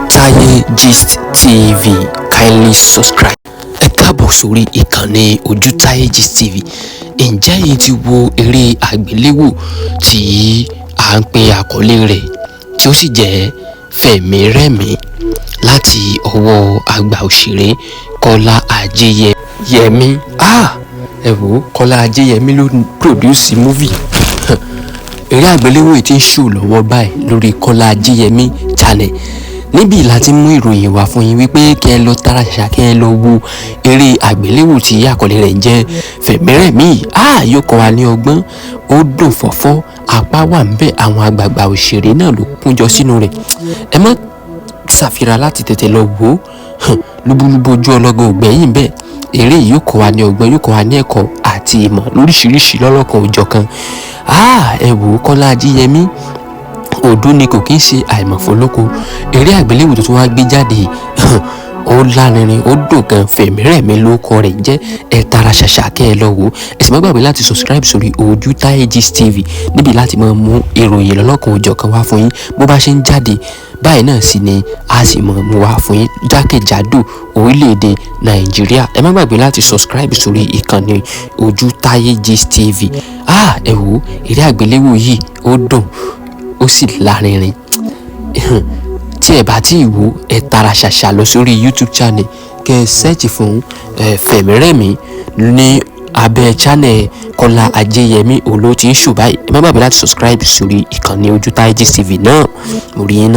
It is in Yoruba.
Ojútaayé Gist TV, kindly subscribe. Ẹ káàbọ̀ sórí ìkànnì Ojútaayé Gist TV. Ǹjẹ́ ẹ̀yin ti wo eré àgbéléwò tí à ń pe àkọlé rẹ̀ tí ó sì jẹ́ Femi R'Emi láti ọwọ́ àgbà òṣèré Kola Ajeyemi? Ẹ wò, Kola Ajeyemi ló produce movie. Eré àgbéléwò yìí ti ń show lọ́wọ́ báyìí lórí Kola Ajeyemi channel. Níbí láti mú ìròyìn wá fún yín wípé kí ẹ lọ tara ṣàṣà kí ẹ lọ wo eré àgbéléwò tí àkọlé rẹ̀ jẹ́ Femi R'Emi. Yóò kọ́ wa ní ọgbọ́n, ó dùn fọ́fọ́, apá wà ń bẹ, àwọn àgbààgbà òṣèré náà ló kúnjọ sínú rẹ̀. Ẹ má ṣàfihàn láti tètè lọ wò ó. Lúbúlúbú ojú ọlọ́gbọ́n ògbẹ́yìn bẹ́ẹ̀. Eré yìí yóò kọ́ wa ní ọgbọ́n, yóò kọ́ wa ní ẹ̀kọ́ àti ìmọ̀ lóríṣiríṣi lọ́lọ́kan òjọ̀kan. Ẹ wò, Kola Ajeyemi òdú ni kò kí ń ṣe àìmọ̀fólókò. Eré àgbéléwò tó tún wá gbé jáde ó lárinrin, ó dùn gan. Femi R'Emi ló kọ rẹ̀ jẹ́. Ẹ tara ṣàṣà kẹ́ ẹ lọ wò. Ẹ sì má gbàgbé láti subscribe sórí Ojútáayé Gist TV níbi láti máa mú ìròyìn lọ́lọ́kan òjọ̀kan wá fún yín bó bá ṣe ń jáde. Báyìí náà sì ni a sì mọ̀ mú wá fún yín jákèjádò orílẹ̀-èdè Nàìjíríà. Ẹ má gbàgbé láti subscribe sórí ìkànnì Ojútáayé Gist TV. Ẹ wò, eré àgbéléwò yìí ó dùn, ó sì lárinrin. Tí ẹ bá tí ì wò, ẹ tara ṣàṣà lọ sórí YouTube channel kẹ́ ẹ search fún Femi R'Emi ní abẹ́ channel Kola Ajeyemi olóò tí ń ṣò báyìí. Ẹ má gbàgbé láti subscribe sórí ìkànnì Ojútáayé Gist TV náà. Mo rí yín náà.